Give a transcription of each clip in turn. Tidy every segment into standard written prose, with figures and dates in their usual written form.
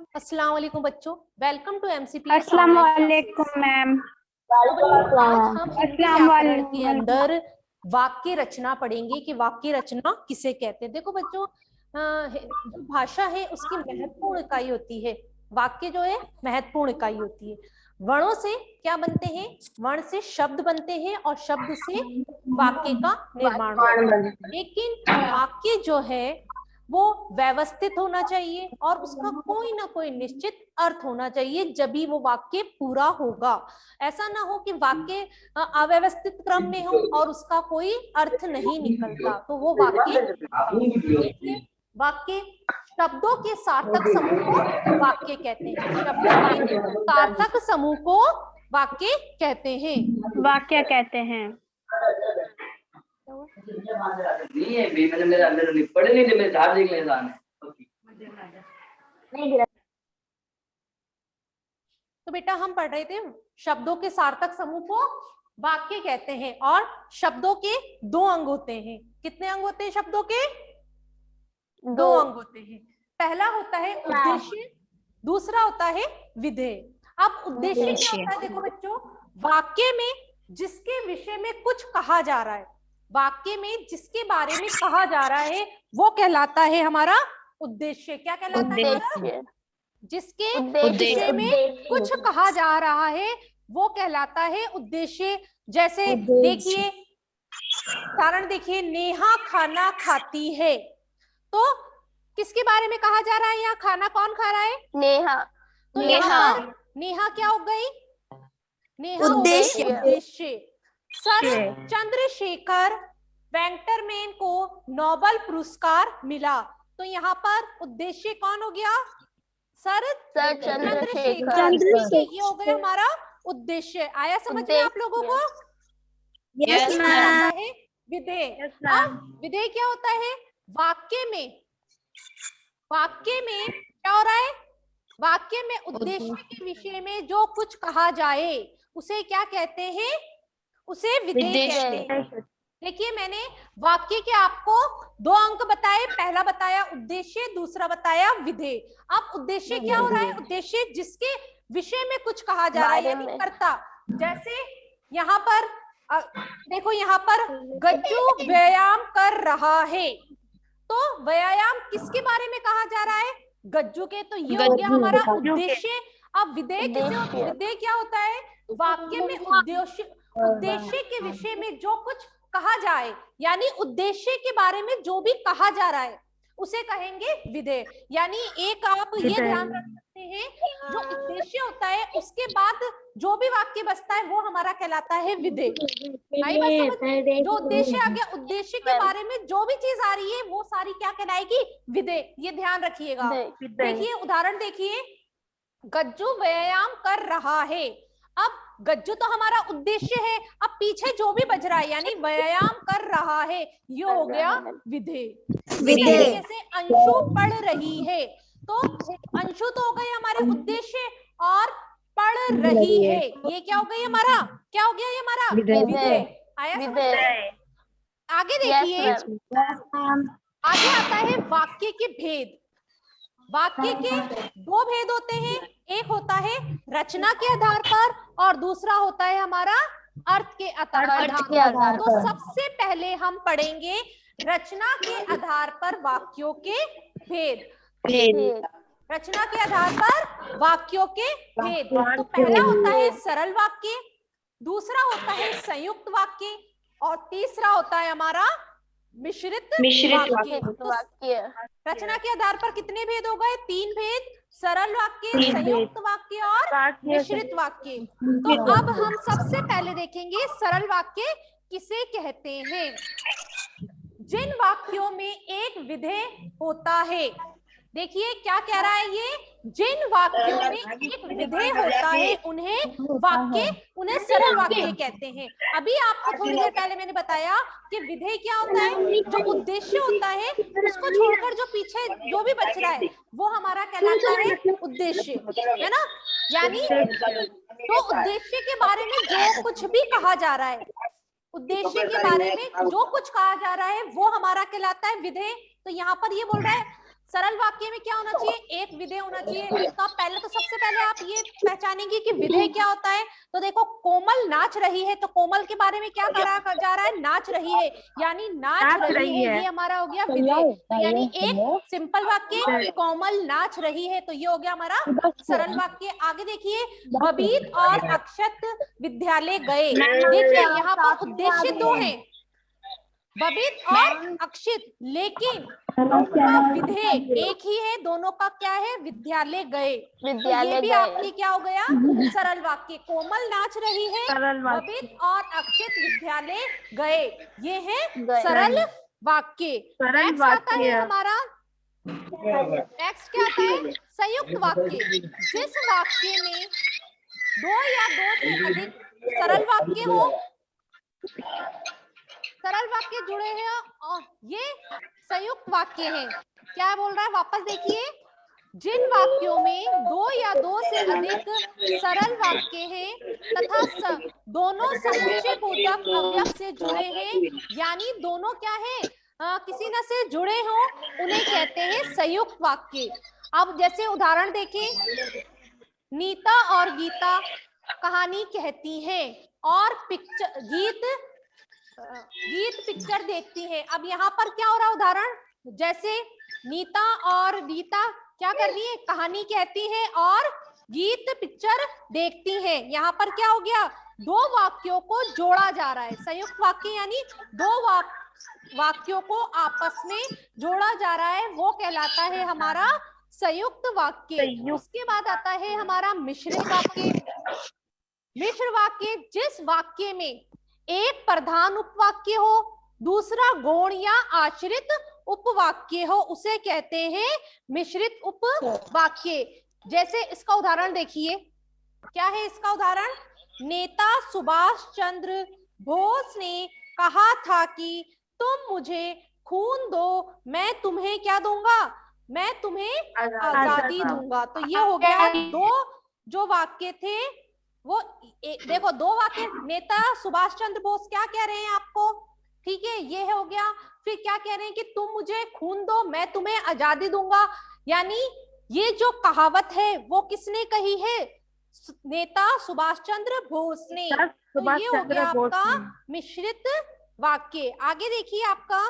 अस्सलाम वालेकुम बच्चों, वेलकम टू एमसीपी। अस्सलाम वालेकुम मैम। आज हम हिंदी व्याकरण के अंदर वाक्य रचना पढ़ेंगे कि वाक्य रचना किसे कहते हैं। देखो बच्चों, जो भाषा है उसकी महत्वपूर्ण इकाई होती है। वाक्य जो है महत्वपूर्ण इकाई होती है। वर्णों से क्या बनते हैं? वर्ण से शब्द बनते हैं और शब्द से वाक्य का निर्माण होता है। लेकिन वाक्य जो है वो व्यवस्थित होना चाहिए और उसका कोई ना कोई निश्चित अर्थ होना चाहिए, जब भी वो वाक्य पूरा होगा। ऐसा ना हो कि वाक्य अव्यवस्थित क्रम में हो और उसका कोई अर्थ नहीं निकलता, तो वो वाक्य। देखिए, वाक्य शब्दों के सार्थक समूह को वाक्य कहते हैं। शब्दों के सार्थक समूह को वाक्य कहते हैं। वाक्य कहते हैं। तो बेटा हम पढ़ रहे थे शब्दों के सार्थक समूह को वाक्य कहते हैं और शब्दों के दो अंग होते हैं। कितने अंग होते हैं शब्दों के? दो अंग होते हैं। पहला होता है उद्देश्य, दूसरा होता है विधेय। अब उद्देश्य क्या होता है? देखो बच्चों, वाक्य में जिसके विषय में कुछ कहा जा रहा है, वाक्य में जिसके बारे में कहा जा रहा है वो कहलाता है हमारा उद्देश्य। क्या कहलाता है हमारा? जिसके विषय में कुछ कहा जा रहा है वो कहलाता है उद्देश्य। जैसे देखिए, उदाहरण देखिए, नेहा खाना खाती है, तो किसके बारे में कहा जा रहा है? यहाँ खाना कौन खा रहा है? नेहा। तो यहाँ पर नेहा क्या हो गई? नेहा उद्देश्य। सर चंद्रशेखर वेंकटरमैन को नोबेल पुरस्कार मिला, तो यहाँ पर उद्देश्य कौन हो गया? सर चंद्रशेखर। ये हो गया हमारा उद्देश्य। आया समझ में आप लोगों को? Yes ma'am. विधेय। अब विधेय क्या होता है? वाक्य में क्या हो रहा है? वाक्य में उद्देश्य के विषय में जो कुछ कहा जाए उसे क्या कहते हैं? उसे विधेय कहते हैं। देखिए, मैंने वाक्य के आपको दो अंक बताए। पहला बताया उद्देश्य, दूसरा बताया विधेय। अब उद्देश्य क्या हो रहा है? उद्देश्य जिसके विषय में कुछ कहा जा रहा है, यानी कर्ता। जैसे यहाँ पर देखो, यहाँ पर गज्जू व्यायाम कर रहा है, तो व्यायाम किसके बारे में कहा जा रहा है? गज्जू के। तो ये हो गया हमारा उद्देश्य। अब विधेय किसे? विधेय क्या होता है? वाक्य में उद्देश्य के विषय में जो कुछ कहा जाए, यानी उद्देश्य के बारे में जो भी कहा जा रहा है उसे कहेंगे विधेय। यानी एक आप ये ध्यान रख सकते हैं, जो उद्देश्य होता है उसके बाद जो भी वाक्य बचता है वो हमारा कहलाता है विधेय। आई बात समझ? जो उद्देश्य आ गया, उद्देश्य के बारे में जो भी चीज आ रही है वो सारी क्या कहलाएगी? विधेय। ये ध्यान रखिएगा। देखिए, उदाहरण देखिए, गज्जू व्यायाम कर रहा है। अब गज्जू तो हमारा उद्देश्य है, अब पीछे जो भी बज रहा है यानी व्यायाम कर रहा है, ये हो गया विधेय। इसी तरीके से अंशु पढ़ रही है, तो अंशु तो हो गई हमारे उद्देश्य और पढ़ रही है, ये क्या हो गई हमारा? क्या हो गया ये हमारा? विधेय। आया समझ में? आगे देखिए, आगे आता है वाक्य के भेद। वाक्य के दो भेद होते हैं, एक होता है रचना के आधार पर और दूसरा होता है हमारा अर्थ के आधार पर। तो सबसे पहले हम पढ़ेंगे रचना के आधार पर वाक्यों के भेद। रचना के आधार पर वाक्यों के भेद। तो पहला होता है सरल वाक्य, दूसरा होता है संयुक्त वाक्य और तीसरा होता है हमारा मिश्रित वाक्य। रचना के आधार पर कितने भेद हो गए? 3 भेद। सरल वाक्य, संयुक्त वाक्य और मिश्रित वाक्य। तो अब हम सबसे पहले देखेंगे सरल वाक्य किसे कहते हैं। जिन वाक्यों में एक विधेय होता है, देखिए क्या कह रहा है ये, जिन वाक्यों में एक विधेय होता है उन्हें सरल वाक्य कहते हैं। अभी आपको थोड़ी देर पहले मैंने बताया कि विधेय क्या होता है? जो उद्देश्य होता है उसको छोड़कर जो पीछे जो भी बच रहा है वो हमारा कहलाता है उद्देश्य, है ना? यानी तो उद्देश्य के बारे में जो कुछ भी कहा जा रहा है, उद्देश्य के बारे में जो कुछ कहा जा रहा है वो हमारा कहलाता है विधेय। तो यहाँ पर ये बोल रहा है सरल वाक्य में क्या होना चाहिए, एक विधेय होना चाहिए। तो आप पहले तो सबसे पहले आप ये पहचानेंगे कि विधेय क्या होता है। तो देखो कोमल नाच रही है, तो कोमल के बारे में क्या करा जा रहा है, नाच रही है, यानी नाच रही है, ये हमारा हो गया विधेय। तो यानी एक सिंपल वाक्य कोमल नाच रही है, तो ये हो गया हमारा सरल वाक्य। आगे देखिए, बबीत और अक्षत विद्यालय गए। देखिए यहाँ पर उद्देश्य दो हैं, बबीत और अक्षित, लेकिन उनका विधेय एक ही है, दोनों का क्या है, विद्यालय गए। तो ये भी आपके क्या हो गया, सरल वाक्य। कोमल नाच रही है, बबीत और अक्षित विद्यालय गए, ये है सरल वाक्य। नेक्स्ट आता है हमारा, नेक्स्ट क्या आता है, संयुक्त वाक्य। जिस वाक्य में दो या दो से अधिक सरल वाक्य हो, सरल वाक्य जुड़े हैं, और ये संयुक्त वाक्य है। क्या बोल रहा है, वापस देखिए, जिन वाक्यों में दो या दो से अधिक सरल वाक्य हैं तथा दोनों समुच्चय बोधक अवयव से जुड़े हैं, यानी दोनों क्या है, किसी न से जुड़े हो, उन्हें कहते हैं संयुक्त वाक्य। अब जैसे उदाहरण देखें, नीता और गीता कहानी कहती हैं और गीत पिक्चर देखती है। अब यहाँ पर क्या हो रहा है, उदाहरण जैसे नीता और गीता क्या कर रही है, कहानी कहती है और गीत पिक्चर देखती है। यहाँ पर क्या हो गया, दो वाक्यों को जोड़ा जा रहा है। संयुक्त वाक्य यानी दो वाक्यों को आपस में जोड़ा जा रहा है, वो कहलाता है हमारा संयुक्त वाक्य। उसके बाद आता है हमारा मिश्रित वाक्य। मिश्र वाक्य, जिस वाक्य में एक प्रधान उपवाक्य हो, दूसरा गौण या आश्रित उपवाक्य हो, उसे कहते हैं मिश्रित उपवाक्य। जैसे इसका उदाहरण देखिए, क्या है इसका उदाहरण, नेता सुभाष चंद्र बोस ने कहा था कि तुम मुझे खून दो, मैं तुम्हें क्या दूंगा, मैं तुम्हें आजादी दूंगा। तो ये हो गया, दो जो वाक्य थे वो देखो, दो वाक्य, नेता सुभाष चंद्र बोस क्या कह रहे हैं आपको, ठीक है, ये हो गया। फिर क्या कह रहे हैं कि तुम मुझे खून दो, मैं तुम्हें आजादी दूंगा, यानी ये जो कहावत है वो किसने कही है, नेता सुभाष चंद्र बोस ने। तो ये हो गया आपका मिश्रित वाक्य। आगे देखिए आपका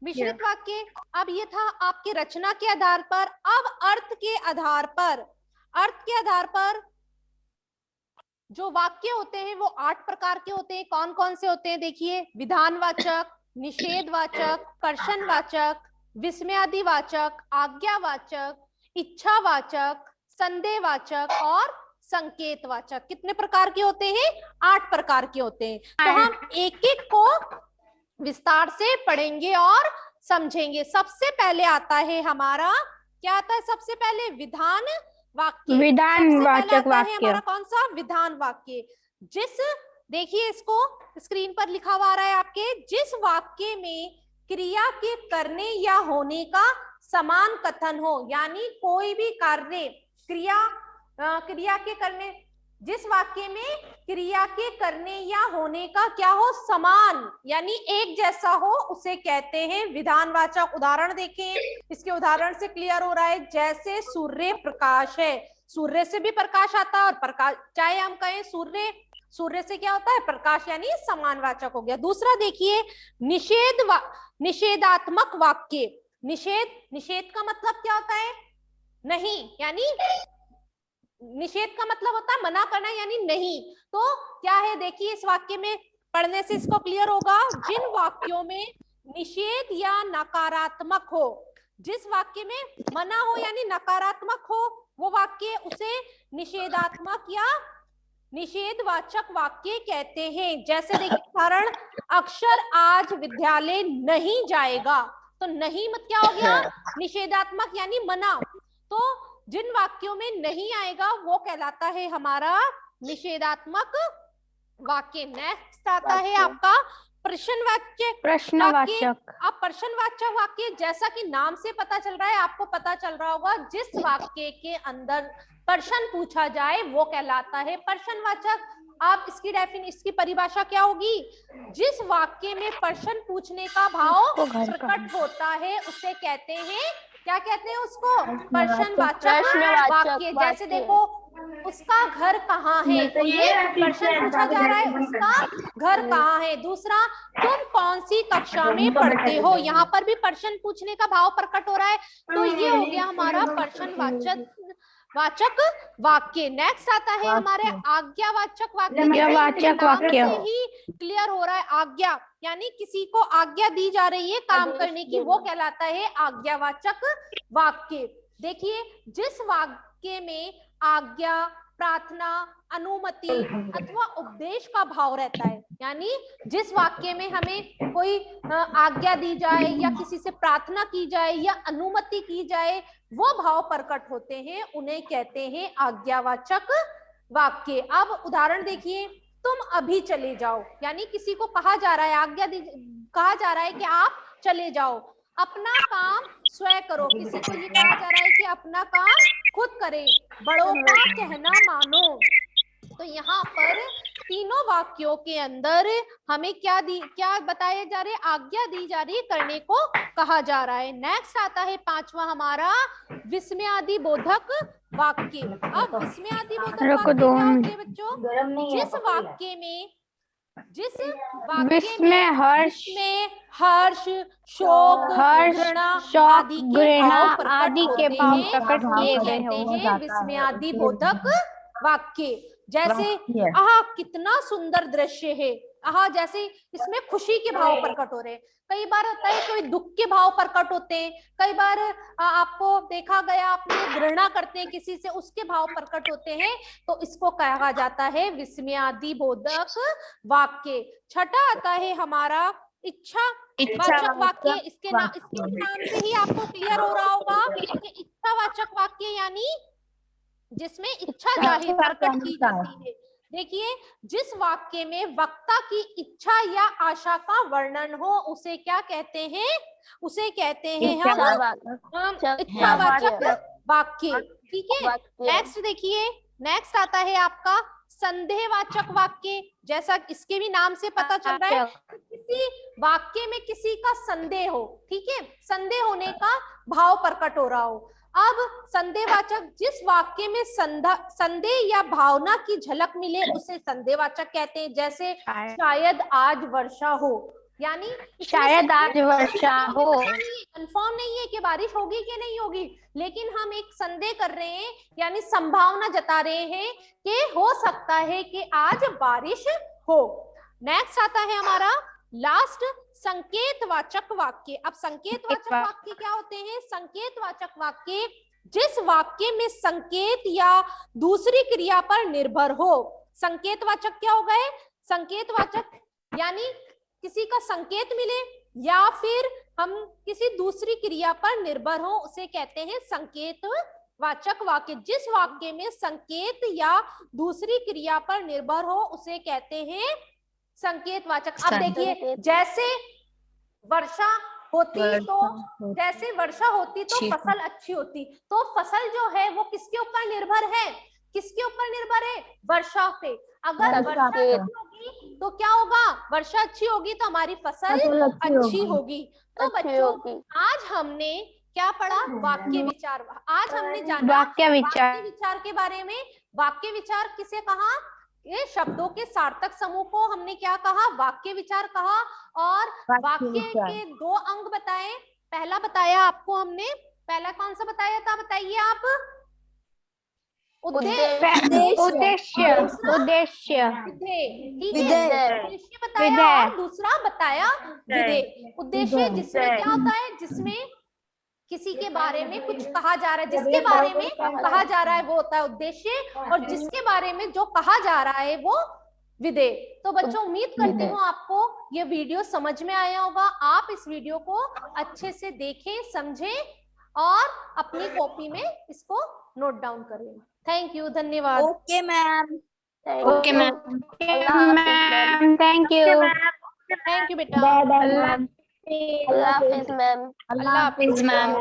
मिश्रित वाक्य। अब ये था आपके रचना के आधार पर। अब अर्थ के आधार पर, अर्थ के आधार पर जो वाक्य होते हैं वो 8 प्रकार के होते हैं। कौन कौन से होते हैं देखिए, विधानवाचक, निषेधवाचक, कर्षणवाचक, विस्मयादिवाचक, आज्ञावाचक, इच्छावाचक, संदेहवाचक और संकेतवाचक। कितने प्रकार के होते हैं, 8 प्रकार के होते हैं। तो हम एक एक को विस्तार से पढ़ेंगे और समझेंगे। सबसे पहले आता है हमारा, क्या आता है सबसे पहले, विधान वाक्य। विधानवाचक वाक्य हमारा कौन सा, विधान वाक्य। जिस, देखिए इसको स्क्रीन पर लिखा हुआ आ रहा है आपके, जिस वाक्य में क्रिया के करने या होने का समान कथन हो, यानी कोई भी कार्य क्रिया के करने, जिस वाक्य में क्रिया के करने या होने का क्या हो, समान यानी एक जैसा हो, उसे कहते हैं विधानवाचक। उदाहरण देखें, इसके उदाहरण से क्लियर हो रहा है, जैसे सूर्य प्रकाश है, सूर्य से भी प्रकाश आता है, और प्रकाश चाहे हम कहें सूर्य से क्या होता है, प्रकाश, यानी समानवाचक हो गया। दूसरा देखिए, निषेधात्मक वाक्य। निषेध का मतलब क्या होता है, नहीं, यानी निषेध का मतलब होता है मना करना, यानी नहीं। तो क्या है देखिए, इस वाक्य में पढ़ने से इसको क्लियर होगा, जिन वाक्यों में निषेध या नकारात्मक हो, जिस वाक्य में मना हो यानी नकारात्मक हो, वो वाक्य उसे निषेधात्मक या निषेधवाचक वाक्य कहते हैं। जैसे देखिए उदाहरण, अक्षर आज विद्यालय नहीं जाएगा, तो नहीं मत क्या हो गया, निषेधात्मक यानी मना। तो जिन वाक्यों में नहीं आएगा वो कहलाता है हमारा निषेधात्मक वाक्य। नेक्स्ट आता है आपका प्रश्नवाचक। अब प्रश्नवाचक वाक्य, जैसा कि नाम से पता चल रहा है, आपको पता चल रहा होगा, जिस वाक्य के अंदर प्रश्न पूछा जाए वो कहलाता है प्रश्नवाचक। अब इसकी परिभाषा क्या होगी, जिस वाक्य में प्रश्न पूछने का भाव प्रकट होता है उसे कहते हैं क्या कहते हैं उसको? प्रश्नवाचक वाक्य। जैसे देखो, उसका घर कहाँ है, तो ये प्रश्न पूछा जा रहा है, उसका घर कहाँ है। दूसरा, तुम कौन सी कक्षा में पढ़ते हो, यहाँ पर भी प्रश्न पूछने का भाव प्रकट हो रहा है, तो ये हो गया हमारा प्रश्नवाचक वाक्य। नेक्स्ट आता है हमारे आज्ञावाचक वाक्य। आज्ञावाचक वाक्य से ही क्लियर हो रहा है, आज्ञा यानी किसी को आज्ञा दी जा रही है काम करने की, वो कहलाता है आज्ञावाचक वाक्य। देखिए, जिस वाक्य में आज्ञा, प्रार्थना, अनुमति अथवा उपदेश का भाव रहता है, यानी जिस वाक्य में हमें कोई आज्ञा दी जाए या किसी से प्रार्थना की जाए या अनुमति की जाए, वो भाव प्रकट होते हैं, उन्हें कहते हैं आज्ञावाचक वाक्य। अब उदाहरण देखिए, तुम अभी चले जाओ, यानी किसी को कहा जा रहा है, कहा जा रहा है कि आप चले जाओ। अपना काम स्वयं करो, किसी को ये कहा जा रहा है कि अपना काम खुद करें। बड़ों का कहना मानो। तो यहाँ पर तीनों वाक्यों के अंदर हमें क्या बताया जा रहा है? आज्ञा दी जा रही है, करने को कहा जा रहा है। नेक्स्ट आता है पांचवा हमारा विस्मयादि बोधक वाक्य। अब विस्मयादि बोधक वाक्य क्या होते हैं बच्चों? जिस वाक्य में हर्ष, शोक, घृणा आदि के भाव प्रकट किए गए हैं विस्मयादि बोधक वाक्य। जैसे, आहा कितना सुंदर दृश्य है, आहा, जैसे इसमें खुशी के भाव प्रकट हो रहे हैं। कई बार होता है कोई दुख के भाव प्रकट होते हैं, कई बार आपको देखा गया आपने घृणा करते हैं किसी से, उसके भाव प्रकट होते हैं, तो इसको कहा जाता है विस्मयादि बोधक वाक्य। छठा आता है हमारा इच्छावाचक वाक्य। इसके नाम से ही आपको क्लियर हो रहा होगा कि इच्छावाचक वाक्य यानी जिसमें इच्छा जाहिर प्रकट की जाती है। देखिए, जिस वाक्य में वक्ता की इच्छा या आशा का वर्णन हो, उसे क्या कहते हैं? उसे कहते हैं हम इच्छावाचक वाक्य। ठीक है, नेक्स्ट देखिए, नेक्स्ट आता है आपका संदेहवाचक वाक्य। जैसा इसके भी नाम से पता चल रहा है, किसी वाक्य में किसी का संदेह हो, ठीक है, संदेह होने का भाव प्रकट हो रहा हो। अब संदेहवाचक, जिस वाक्य में संदेह या भावना की झलक मिले, उसे संदेहवाचक कहते हैं। जैसे शायद आज वर्षा हो, यानी शायद आज वर्षा हो, कंफर्म नहीं है कि बारिश होगी कि नहीं होगी, लेकिन हम एक संदेह कर रहे हैं, यानी संभावना जता रहे हैं कि हो सकता है कि आज बारिश हो। नेक्स्ट आता है हमारा लास्ट संकेतवाचक वाक्य। अब संकेतवाचक वाक्य क्या होते हैं? संकेतवाचक वाक्य जिस वाक्य में संकेत या दूसरी क्रिया पर निर्भर हो। संकेतवाचक क्या हो गए? संकेतवाचक यानी किसी का संकेत मिले या फिर हम किसी दूसरी क्रिया पर निर्भर हो, उसे कहते हैं संकेतवाचक वाक्य। जिस वाक्य में संकेत या दूसरी क्रिया पर निर्भर हो, उसे कहते हैं संकेतवाचक। अब देखिए, जैसे वर्षा होती तो फसल अच्छी होती, तो फसल जो है वो किसके ऊपर निर्भर है? किसके ऊपर निर्भर है? वर्षा पे। अगर वर्षा अच्छी होगी तो क्या होगा? वर्षा अच्छी होगी तो हमारी फसल अच्छी होगी। तो बच्चों, आज हमने क्या पढ़ा? वाक्य विचार। आज हमने जाना वाक्य विचार के बारे में। वाक्य विचार किसे कहा? ये शब्दों के सार्थक समूह को हमने क्या कहा? वाक्य विचार कहा। और वाक्य के दो अंग बताए। पहला बताया आपको हमने, पहला कौन सा बताया था? बताइए आप। उद्देश्य बताया, और दूसरा बताया विधेय। उद्देश्य जिसमें क्या होता है? जिसमें किसी के बारे में कुछ कहा जा रहा है, जिसके बारे में कहा जा रहा है वो होता है उद्देश्य, और जिसके बारे में जो कहा जा रहा है वो विधेय। तो बच्चों, उम्मीद करती हूँ आपको ये वीडियो समझ में आया होगा। आप इस वीडियो को अच्छे से देखें, समझें और अपनी कॉपी में इसको नोट डाउन करें। थैंक यू, धन्यवाद। Okay ma'am. Okay ma'am, thank you बेटा। अल्लाह हाफिज मैम। अल्लाह हाफिज मैम।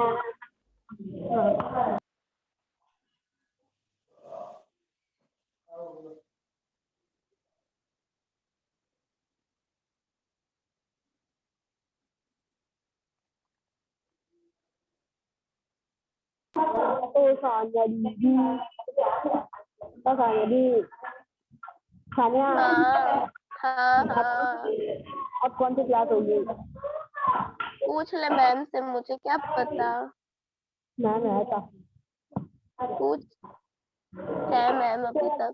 सानिया दीदी, सानिया दी, सानिया हाँ हाँ अब कौन सी क्लास होगी? पूछ ले मैम से, मुझे क्या पता। मैम है था। पूछ है मैम अभी तक।